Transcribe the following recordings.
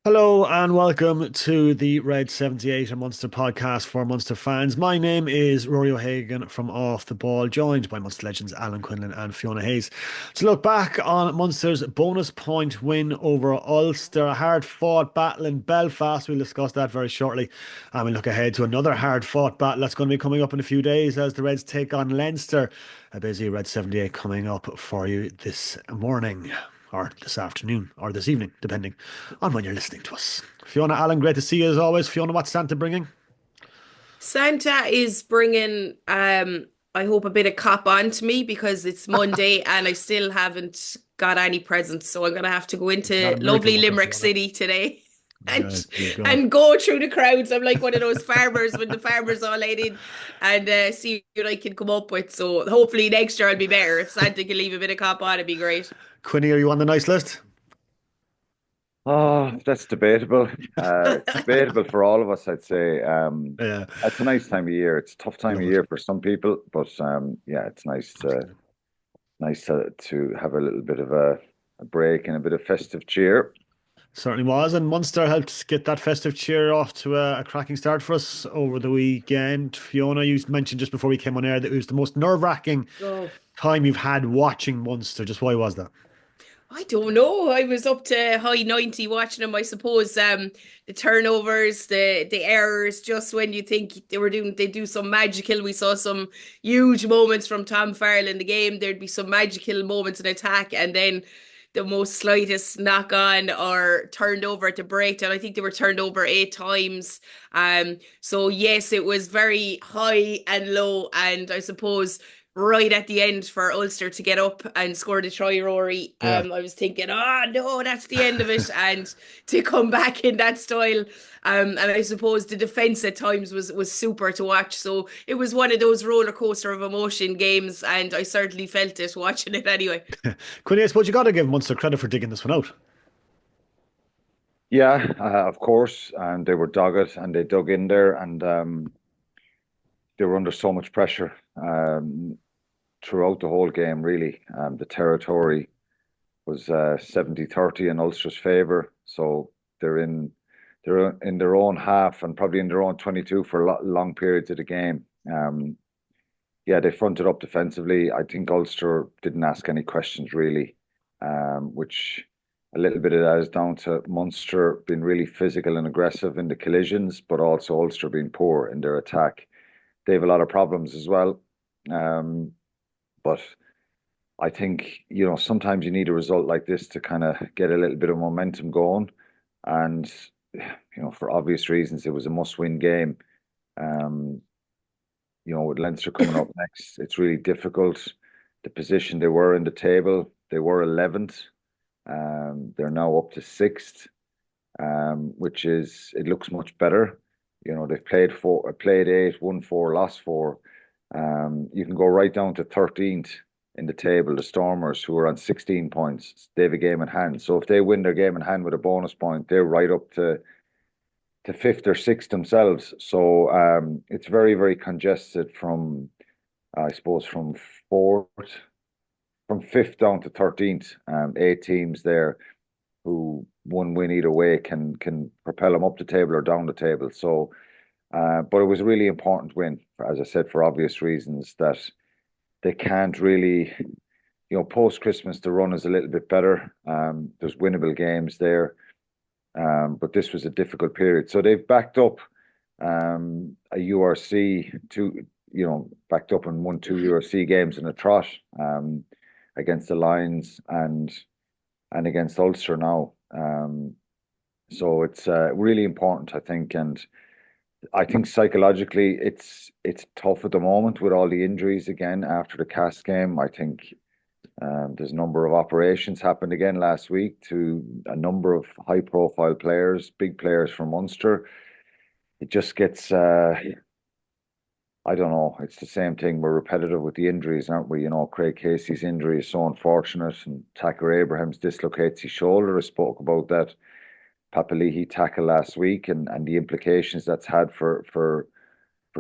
Hello and welcome to the Red 78 a Munster podcast for Munster fans. My name is Rory O'Hagan from Off the Ball, joined by Munster legends Alan Quinlan and Fiona Hayes. To look back on Munster's bonus point win over Ulster, a hard fought battle in Belfast. We'll discuss that very shortly. And we look ahead to another hard fought battle that's going to be coming up in a few days as the Reds take on Leinster. A busy Red 78 coming up for you this morning, or this afternoon, or this evening, depending on when you're listening to us. Fiona, Allen, great to see you as always. Fiona, what's Santa bringing? Santa is bringing, I hope, a bit of cop on to me because it's Monday and I still haven't got any presents. So I'm gonna have to go It's not into a miracle lovely worker, Limerick Fiona. City today Yeah, and you go. and go through the crowds. I'm like one of those farmers when the farmers all laid in and see what I can come up with. So hopefully next year I'll be better. If Santa can leave a bit of cop on, it'd be great. Quinny, are you on the nice list? Oh, that's debatable. It's debatable for all of us, I'd say. Yeah. It's a nice time of year. It's a tough time of Love it. year for some people, but yeah, it's nice to have a little bit of a break and a bit of festive cheer. Certainly was. And Munster helped get that festive cheer off to a cracking start for us over the weekend. Fiona, you mentioned just before we came on air that it was the most nerve-wracking Oh. time you've had watching Munster. Just why was that? I don't know. I was up to high 90 watching them, I suppose. The turnovers, the errors, just when you think they do some magical. We saw some huge moments from Tom Farrell in the game. There'd be some magical moments in attack, and then the most slightest knock on or turned over at the breakdown. I think they were turned over 8 times. So yes, it was very high and low, and I suppose right at the end for Ulster to get up and score the try, Ruairi. Yeah. I was thinking, oh no, that's the end of it, and to come back in that style. And I suppose the defense at times was super to watch. So it was one of those roller coaster of emotion games, and I certainly felt it watching it anyway. Quinny, I suppose you got to give Munster credit for digging this one out. Yeah, of course, and they were dogged and they dug in there, and they were under so much pressure throughout the whole game, really. The territory was 70-30 in Ulster's favour. So they're in they're in their own half and probably in their own 22 for long periods of the game. Yeah, they fronted up defensively. I think Ulster didn't ask any questions really, which a little bit of that is down to Munster being really physical and aggressive in the collisions, but also Ulster being poor in their attack. They have a lot of problems as well. But I think, sometimes you need a result like this to kind of get a little bit of momentum going. And, for obvious reasons, it was a must-win game. Um, with Leinster coming up next, it's really difficult. The position they were in the table, they were 11th. They're now up to 6th, it looks much better. They've played 8, won 4, lost 4. You can go right down to 13th in the table, the Stormers, who are on 16 points. They have a game in hand. So if they win their game in hand with a bonus point, they're right up to 5th or 6th themselves. So it's very, very congested from, I suppose, from 5th down to 13th. 8 teams there who one win either way can propel them up the table or down the table. So, but it was a really important win, as I said, for obvious reasons that they can't really, post Christmas the run is a little bit better. There's winnable games there, but this was a difficult period. So they've backed up a URC backed up and won 2 URC games in a trot against the Lions and against Ulster now. So it's really important, I think, and I think psychologically it's tough at the moment with all the injuries again after the cast game. I think there's a number of operations happened again last week to a number of high-profile players, big players from Munster. It just gets, I don't know, it's the same thing. We're repetitive with the injuries, aren't we? Craig Casey's injury is so unfortunate, and Tucker Abrahams dislocates his shoulder. I spoke about that Papali'i tackle last week and the implications that's had for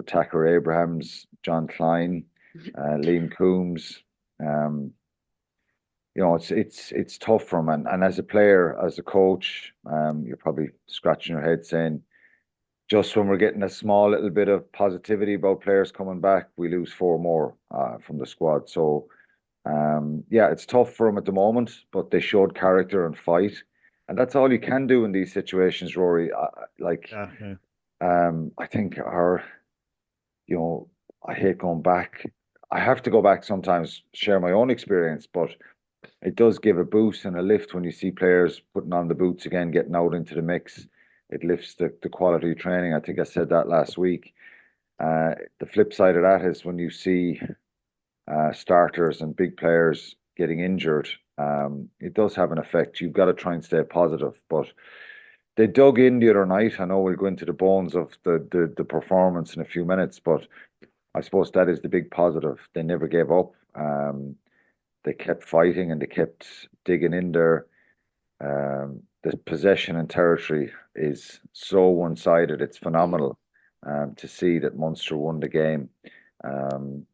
Tucker Abrahams, John Klein, Liam Coombs. Um, it's tough for him. And as a player, as a coach, you're probably scratching your head saying, just when we're getting a small little bit of positivity about players coming back, we lose four more from the squad. So yeah, it's tough for them at the moment, but they showed character and fight, and that's all you can do in these situations, Rory. Yeah, yeah. I think you know, I hate going back. I have to go back sometimes, share my own experience, but it does give a boost and a lift when you see players putting on the boots again, getting out into the mix. It lifts the quality of training. I think I said that last week. The flip side of that is when you see starters and big players getting injured, it does have an effect. You've got to try and stay positive. But they dug in the other night. I know we'll go into the bones of the performance in a few minutes, but I suppose that is the big positive. They never gave up. They kept fighting and they kept digging in there. The possession and territory is so one-sided. It's phenomenal to see that Munster won the game. Um,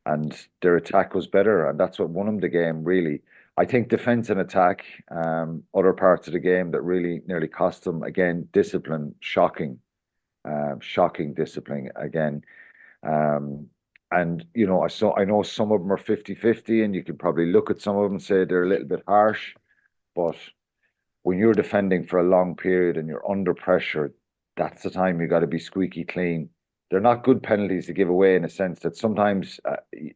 and their attack was better, and that's what won them the game, really. I think defense and attack, other parts of the game that really nearly cost them. Again, discipline, shocking discipline again. Um, and I know some of them are 50-50, and you could probably look at some of them and say they're a little bit harsh, but when you're defending for a long period and you're under pressure, that's the time you got to be squeaky clean. They're not good penalties to give away in a sense that sometimes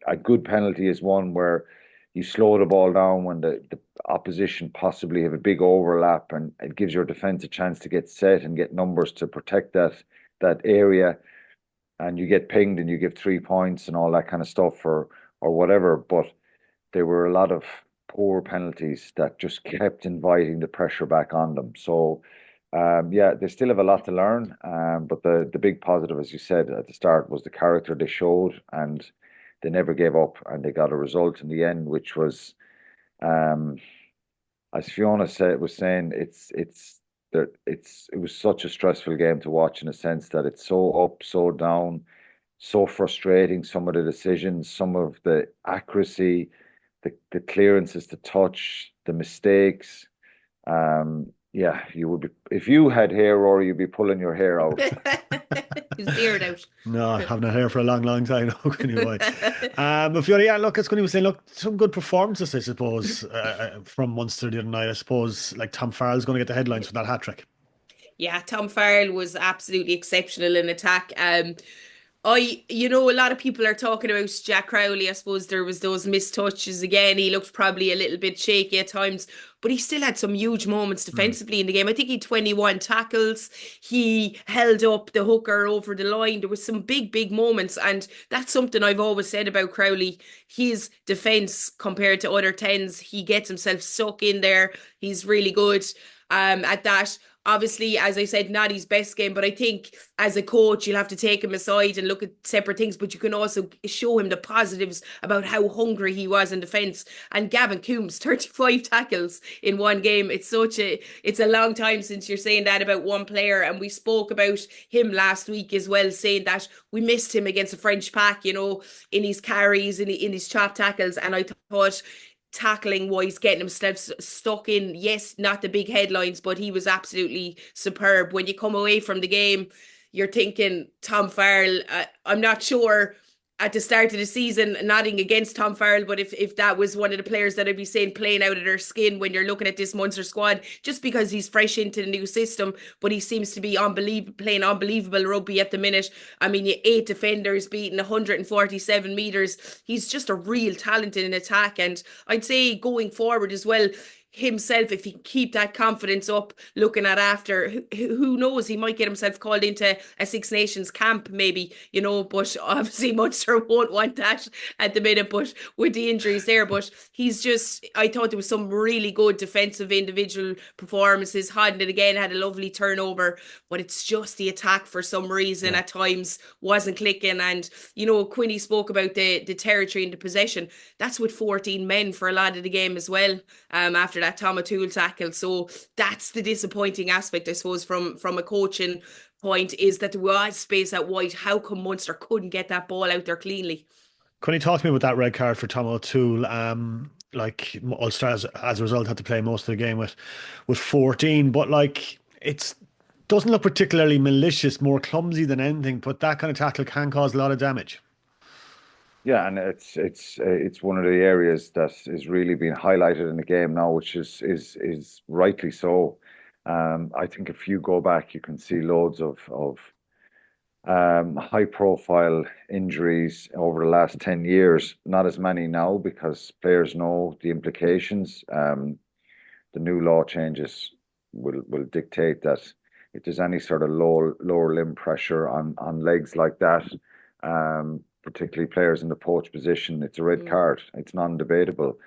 a good penalty is one where you slow the ball down when the opposition possibly have a big overlap, and it gives your defense a chance to get set and get numbers to protect that area, and you get pinged and you give 3 points and all that kind of stuff or whatever. But there were a lot of poor penalties that just kept inviting the pressure back on them. So, yeah, they still have a lot to learn. But the big positive, as you said at the start, was the character they showed, and they never gave up, and they got a result in the end, which was, um, as Fiona was saying, it was such a stressful game to watch in a sense that it's so up, so down, so frustrating. Some of the decisions, some of the accuracy, the clearances to touch, the mistakes. Yeah, you would be if you had hair, or you'd be pulling your hair out. His beard out. No, I haven't had hair for a long, long time now. Can you wait? But Fiona, yeah, look, it's going to be saying, look, some good performances, I suppose, from Munster the other night. I suppose, like Tom Farrell's going to get the headlines for that hat trick. Yeah, Tom Farrell was absolutely exceptional in attack. A lot of people are talking about Jack Crowley. I suppose there was those missed touches again. He looked probably a little bit shaky at times, but he still had some huge moments Mm. defensively in the game. I think he had 21 tackles. He held up the hooker over the line. There was some big, big moments, and that's something I've always said about Crowley. His defense compared to other tens, he gets himself stuck in there. He's really good at that. Obviously, as I said, not his best game, but I think as a coach, you'll have to take him aside and look at separate things, but you can also show him the positives about how hungry he was in defence. And Gavin Coombs, 35 tackles in one game. It's a long time since you're saying that about one player. And we spoke about him last week as well, saying that we missed him against a French pack, in his carries, in his chop tackles. And I thought tackling wise, getting himself stuck in. Yes, not the big headlines, but he was absolutely superb. When you come away from the game, you're thinking Tom Farrell. I'm not sure at the start of the season, nothing against Tom Farrell, but if that was one of the players that I'd be saying playing out of their skin when you're looking at this Munster squad, just because he's fresh into the new system, but he seems to be playing unbelievable rugby at the minute. I mean, you 8 defenders beating 147 meters. He's just a real talent in attack, and I'd say going forward as well, himself, if he can keep that confidence up, looking at after, who knows, he might get himself called into a Six Nations camp maybe, but obviously Munster won't want that at the minute, but with the injuries there. But I thought there was some really good defensive individual performances. Hodnett again had a lovely turnover, but it's just the attack for some reason Yeah. at times wasn't clicking. And Quinny spoke about the territory and the possession. That's with 14 men for a lot of the game as well, after that Tom O'Toole tackle. So that's the disappointing aspect, I suppose, from a coaching point, is that there was space out wide. How come Munster couldn't get that ball out there cleanly? Can you talk to me about that red card for Tom O'Toole? like Ulster as a result had to play most of the game with 14, but like it's doesn't look particularly malicious, more clumsy than anything, but that kind of tackle can cause a lot of damage. Yeah, and it's one of the areas that is really being highlighted in the game now, which is rightly so. I think if you go back, you can see loads of high profile injuries over the last 10 years. Not as many now because players know the implications. The new law changes will dictate that if there's any sort of lower limb pressure on legs like that, particularly players in the poach position, it's a red card. It's non-debatable.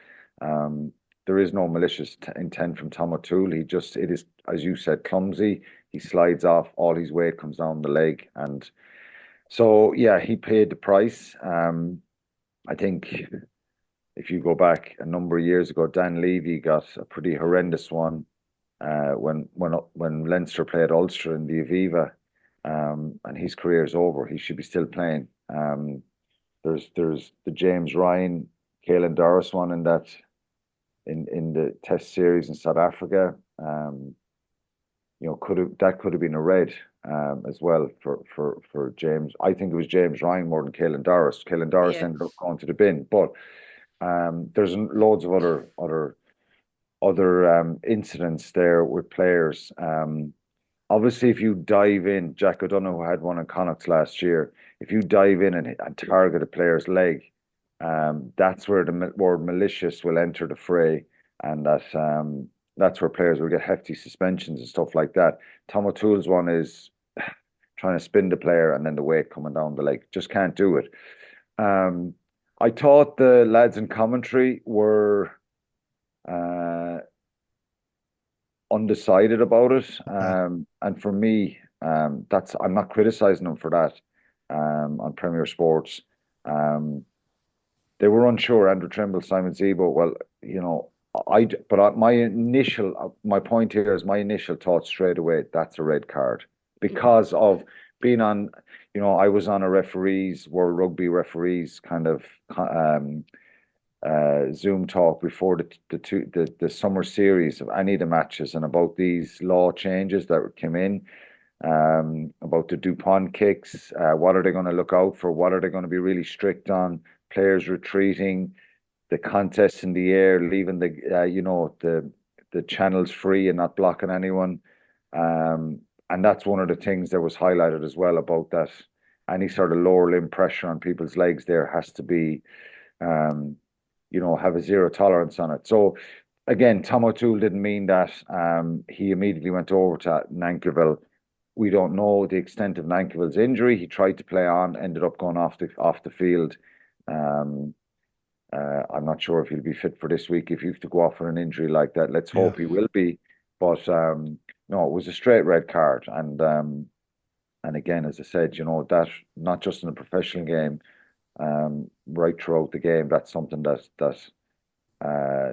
Um, there is no malicious intent from Tom O'Toole. It is, as you said, clumsy. He slides off, all his weight comes down the leg. And so, yeah, he paid the price. I think if you go back a number of years ago, Dan Levy got a pretty horrendous one when Leinster played Ulster in the Aviva, and his career is over. He should be still playing. There's the James Ryan, Caelan Doris one in the Test series in South Africa. Could have been a red as well for James. I think it was James Ryan more than Caelan Doris. Caelan Doris Yeah. ended up going to the bin, but there's loads of other incidents there with players. Obviously, if you dive in, Jack O'Donoghue had one in Connacht last year. If you dive in and target a player's leg, that's where the word malicious will enter the fray, and that's where players will get hefty suspensions and stuff like that. Tom O'Toole's one is trying to spin the player and then the weight coming down the leg. Just can't do it. I thought the lads in commentary were undecided about it. And for me, I'm not criticizing them for that on Premier Sports. They were unsure. Andrew Trimble, Simon Zebo. Well, my point here is my initial thought straight away, that's a red card because of being on, I was on a World Rugby referees kind of Zoom talk before the summer series of any of the matches and about these law changes that came in, about the Dupont kicks. What are they going to look out for? What are they going to be really strict on? Players retreating, the contests in the air, leaving the channels free and not blocking anyone. And that's one of the things that was highlighted as well about that. Any sort of lower limb pressure on people's legs there has to be, have a zero tolerance on it. So again, Tom O'Toole didn't mean that. He immediately went over to Nankerville. We don't know the extent of Nankerville's injury. He tried to play on, ended up going off the field. I'm not sure if he'll be fit for this week. If you have to go off for an injury like that, let's hope he will be. But no, it was a straight red card. And again, as I said, that not just in a professional game, right throughout the game, that's something that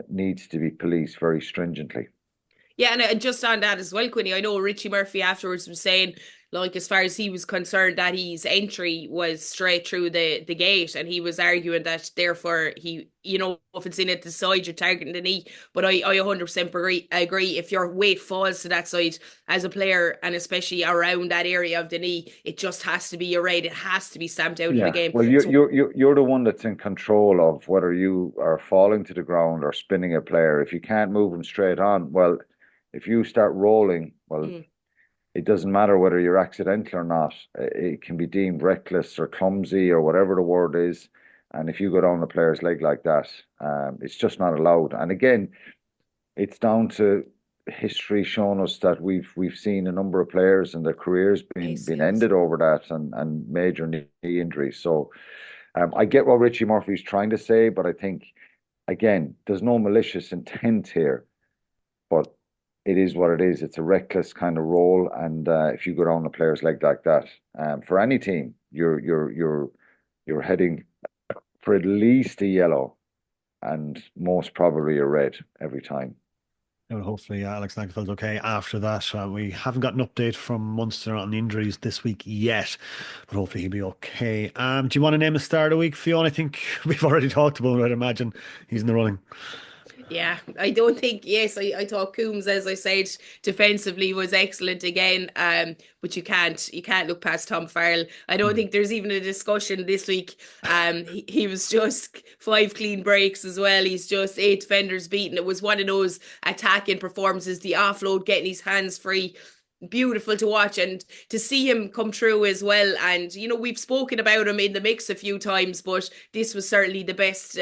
needs to be policed very stringently. Yeah, and just on that as well, Quinny, I know Richie Murphy afterwards was saying, like, as far as he was concerned, that his entry was straight through the gate, and he was arguing that therefore he, if it's in at the side, you're targeting the knee. But I 100% agree. If your weight falls to that side as a player, and especially around that area of the knee, it just has to be a red. It has to be stamped out of the game. Well, you're the one that's in control of whether you are falling to the ground or spinning a player. If you can't move them straight on, well, if you start rolling, well, it doesn't matter whether you're accidental or not. It can be deemed reckless or clumsy or whatever the word is. And if you go down the player's leg like that, it's just not allowed. And again, it's down to history showing us that we've seen a number of players and their careers being ended over that and major knee injuries. So I get what Richie Murphy's trying to say, but I think again, there's no malicious intent here, but it is what it is. It's a reckless kind of role, and if you go down a player's leg like that, for any team, you're heading for at least a yellow, and most probably a red every time. Well, hopefully Alex Lagerfeld's okay after that. We haven't got an update from Munster on the injuries this week yet, but hopefully he'll be okay. Do you want to name a star of the week, Fiona? I think we've already talked about it. I'd imagine he's in the running. Yeah, I don't think, yes, I thought Coombs, as I said, defensively was excellent again. But you can't look past Tom Farrell. I don't Mm. think there's even a discussion this week. He was just 5 clean breaks as well. He's just 8 defenders beaten. It was one of those attacking performances, the offload, getting his hands free. Beautiful to watch and to see him come through as well. And we've spoken about him in the mix a few times, but this was certainly the best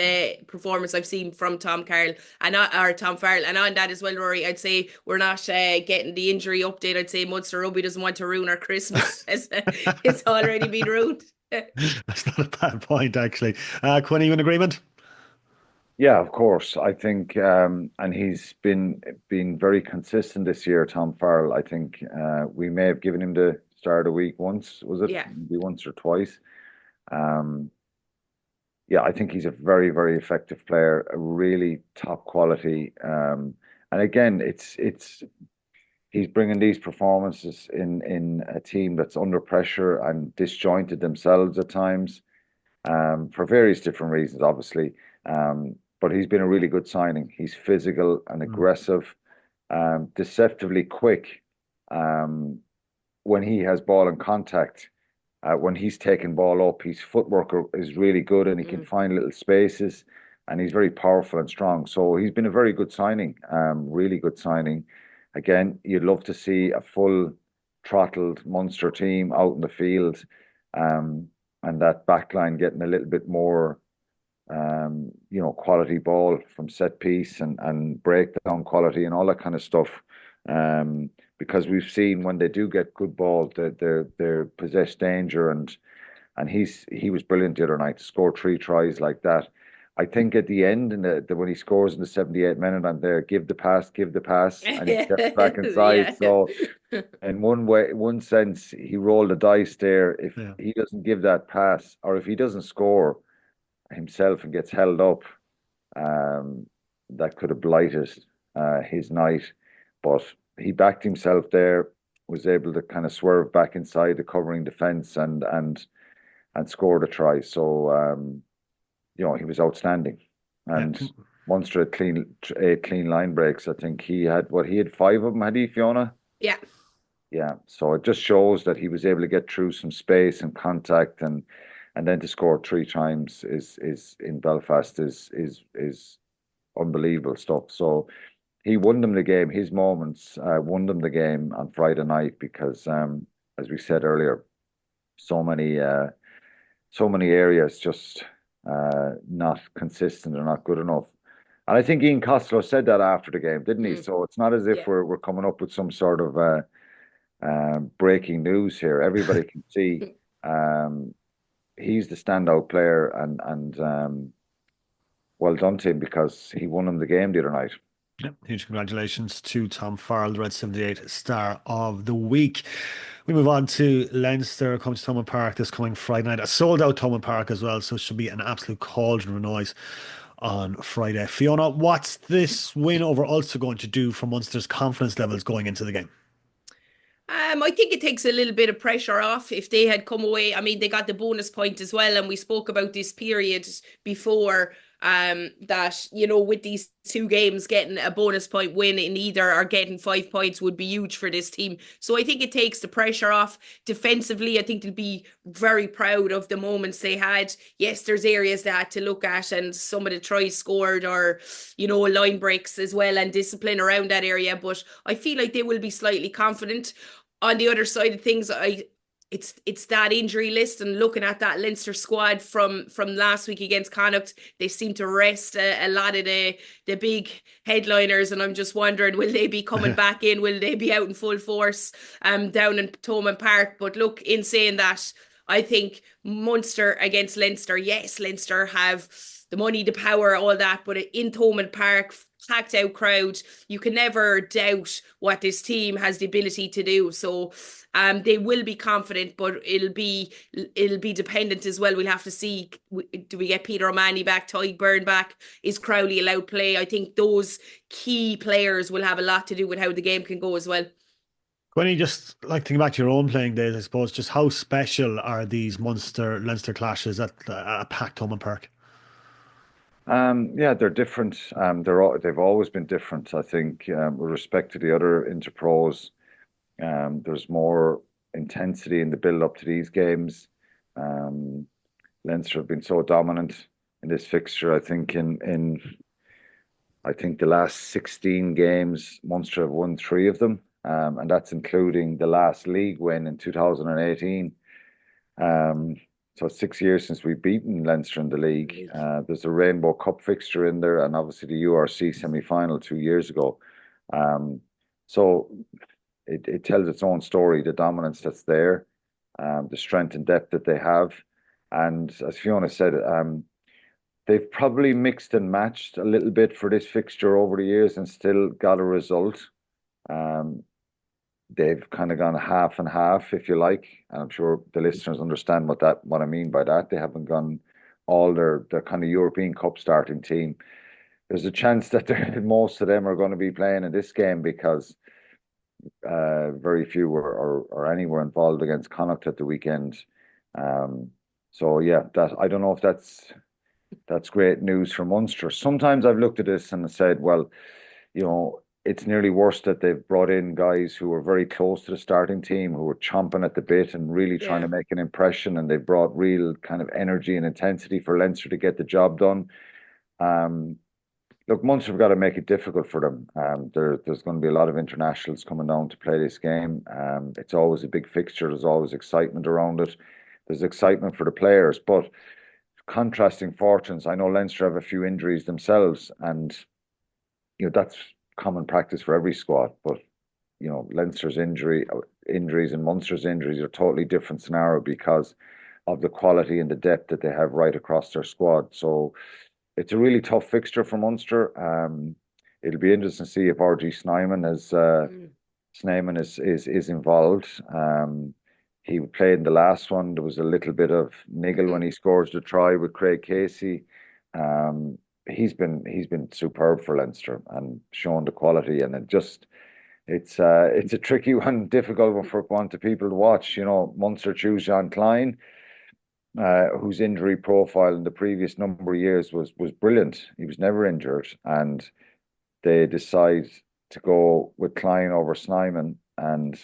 performance I've seen from Tom Carroll and or Tom Farrell. And on that as well, Rory, I'd say we're not getting the injury update. I'd say Munster Rugby doesn't want to ruin our Christmas. It's already been ruined. That's not a bad point, actually. Quinny, you in agreement? Yeah, of course. I think, and he's been very consistent this year, Tom Farrell. I think we may have given him the start of the week once, was it? Yeah. Maybe once or twice. Um, yeah, I think he's a very, very effective player, a really top quality. And again, it's he's bringing these performances in a team that's under pressure and disjointed themselves at times, for various different reasons, obviously. But he's been a really good signing. He's physical and Mm. aggressive, deceptively quick, um, when he has ball in contact. When he's taking ball up, his footwork is really good and he can Mm. find little spaces and he's very powerful and strong. So he's been a very good signing, really good signing. Again, you'd love to see a full throttled Munster team out in the field, um, and that back line getting a little bit more, quality ball from set piece and breakdown quality and all that kind of stuff. Because we've seen when they do get good ball, that they're possess danger and he was brilliant the other night to score 3 tries like that. I think at the end, in when he scores in the 78th minute, and there, give the pass, and he steps back inside. Yeah. So, in one sense, he rolled the dice there. If Yeah. he doesn't give that pass, or if he doesn't score himself and gets held up, um, that could have blighted his night. But he backed himself there, was able to kind of swerve back inside the covering defence and scored a try. So he was outstanding. Yeah. And Munster had 8 clean line breaks. I think he had 5 of them, had he, Fiona? Yeah. Yeah. So it just shows that he was able to get through some space and contact and then to score 3 times is in Belfast is unbelievable stuff. So he won them the game. His moments won them the game on Friday night because, as we said earlier, so many areas just not consistent or not good enough. And I think Ian Costello said that after the game, didn't he? Mm. So it's not as if Yeah. we're coming up with some sort of breaking news here. Everybody can see he's the standout player, and well done to him because he won him the game the other night. Yeah, huge congratulations to Tom Farrell, the Red 78 Star of the Week. We move on to Leinster, coming to Thomond Park this coming Friday night. A sold out Thomond Park as well, so it should be an absolute cauldron of noise on Friday. Fiona, what's this win over Ulster going to do for Munster's confidence levels going into the game? I think it takes a little bit of pressure off if they had come away. I mean, they got the bonus point as well, and we spoke about this period before, that with these 2 games, getting a bonus point win in either or getting 5 points would be huge for this team. So I think it takes the pressure off. Defensively, I think they'll be very proud of the moments they had. Yes, there's areas they had to look at, and some of the tries scored, or line breaks as well, and discipline around that area. But I feel like they will be slightly confident. On the other side of things, it's that injury list, and looking at that Leinster squad from last week against Connacht, they seem to rest a lot of the big headliners, and I'm just wondering, will they be coming back in? Will they be out in full force down in Thomond Park? But look, in saying that, I think Munster against Leinster, yes, Leinster have the money, the power, all that, but in Thomond Park, packed out crowd. You can never doubt what this team has the ability to do. So they will be confident, but it'll be dependent as well. We'll have to see, do we get Peter O'Mahony back, Tyg Byrne back? Is Crowley allowed play? I think those key players will have a lot to do with how the game can go as well. Quinny, just like thinking back to your own playing days, I suppose, just how special are these Munster Leinster clashes at a packed Thomond Park? Yeah, they're different. They've always been different. I think with respect to the other interpros, there's more intensity in the build up to these games. Um, Leinster have been so dominant in this fixture. I think the last 16 games, Munster have won three of them, and that's including the last league win in 2018. Um, so 6 years since we've beaten Leinster in the league. There's a Rainbow Cup fixture in there, and obviously the URC semi-final 2 years ago. Um, so it tells its own story, the dominance that's there, the strength and depth that they have. And as Fiona said, they've probably mixed and matched a little bit for this fixture over the years and still got a result. Um, they've kind of gone half and half, if you like. And I'm sure the listeners understand what I mean by that. They haven't gone all their kind of European Cup starting team. There's a chance that most of them are going to be playing in this game because very few or any were involved against Connacht at the weekend. So yeah, that I don't know if that's great news for Munster. Sometimes I've looked at this and said, well, it's nearly worse that they've brought in guys who were very close to the starting team, who were chomping at the bit and really trying to make an impression, and they brought real kind of energy and intensity for Leinster to get the job done. Look, Munster have got to make it difficult for them. There's going to be a lot of internationals coming down to play this game. It's always a big fixture. There's always excitement around it. There's excitement for the players, but contrasting fortunes. I know Leinster have a few injuries themselves, and that's common practice for every squad. But Leinster's injuries and Munster's injuries are totally different scenario because of the quality and the depth that they have right across their squad. So it's a really tough fixture for Munster. It'll be interesting to see if RG Snyman is involved. He played in the last one. There was a little bit of niggle when he scores the try with Craig Casey. He's been superb for Leinster and shown the quality, and it's a tricky one, difficult one for one to people to watch. Munster choose Jean Klein, whose injury profile in the previous number of years was brilliant. He was never injured, and they decide to go with Klein over Snyman, and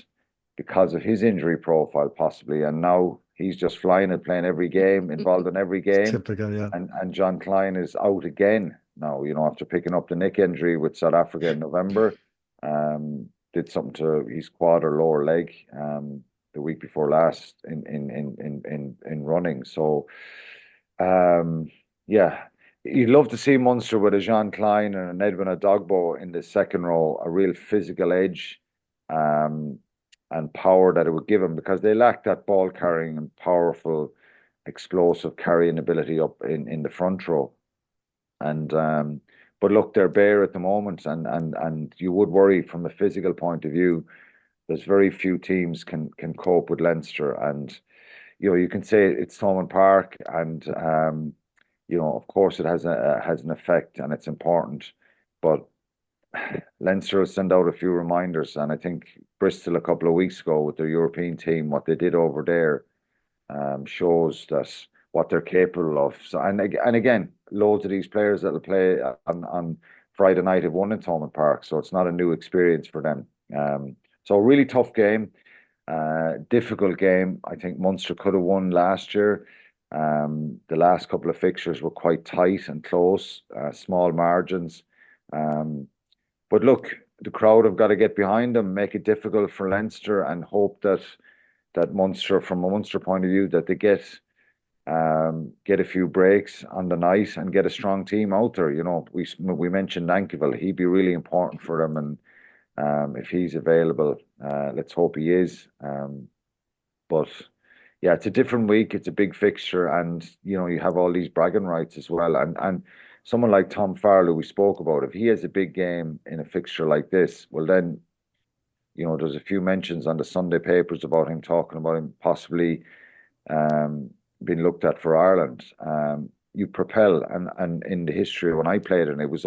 because of his injury profile, possibly, and now he's just flying and playing every game, involved in every game. Typical, yeah. And John Klein is out again now, after picking up the neck injury with South Africa in November. Did something to his quad or lower leg the week before last in running. So yeah, you'd love to see Munster with a Jean Klein and an Edwin Adogbo in the second row, a real physical edge. And power that it would give them, because they lack that ball carrying and powerful, explosive carrying ability up in the front row. And but look, they're bare at the moment, and you would worry from a physical point of view. There's very few teams can cope with Leinster, and you can say it's Thomond Park, and of course it has an effect and it's important, but Leinster will send out a few reminders, and I think Bristol a couple of weeks ago with their European team, what they did over there shows that what they're capable of. So, and again, loads of these players that will play on Friday night have won in Thomond Park, so it's not a new experience for them. So a really tough game, difficult game. I think Munster could have won last year. The last couple of fixtures were quite tight and close, small margins. But look, the crowd have got to get behind them, make it difficult for Leinster, and hope that Munster, from a Munster point of view, that they get a few breaks on the night and get a strong team out there. We mentioned Nankyville; he'd be really important for them, and if he's available, let's hope he is. But yeah, it's a different week. It's a big fixture, and you have all these bragging rights as well. And someone like Tom Farrell, we spoke about, if he has a big game in a fixture like this, well then, there's a few mentions on the Sunday papers about him talking about him possibly um, being looked at for Ireland. You propel, and in the history when I played, and this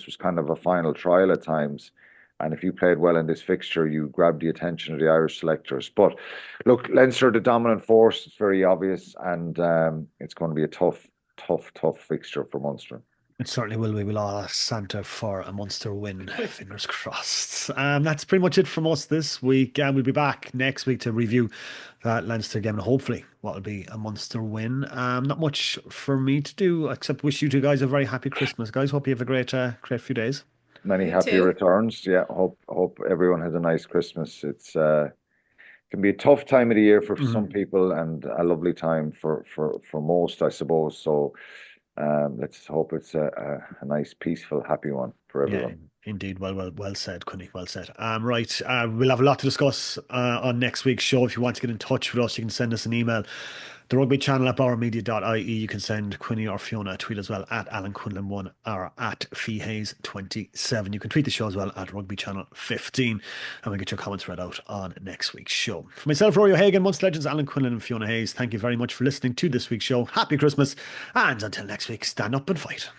was kind of a final trial at times. And if you played well in this fixture, you grabbed the attention of the Irish selectors. But look, Leinster, the dominant force, it's very obvious, and it's going to be a tough fixture for Munster. It certainly will. We will all Santa for a Munster win. Fingers crossed. That's pretty much it from us this week. We'll be back next week to review that Leinster game and hopefully what will be a Munster win. Not much for me to do except wish you two guys a very happy Christmas, guys. Hope you have a great few days. Many You happy too. returns. Yeah, hope everyone has a nice Christmas. It's can be a tough time of the year for some Mhm. people and a lovely time for most, I suppose. So let's hope it's a nice, peaceful, happy one for Yeah, everyone. indeed. Well said, Quinny. Well said. Right. We'll have a lot to discuss on next week's show. If you want to get in touch with us, you can send us an email. The rugby channel at bauermedia.ie. You can send Quinny or Fiona a tweet as well at Alan Quinlan1 or at FeeHays27. You can tweet the show as well at Rugby Channel 15. And we'll get your comments read out on next week's show. For myself, Rory O'Hagan, Munster Legends, Alan Quinlan and Fiona Hayes, thank you very much for listening to this week's show. Happy Christmas. And until next week, stand up and fight.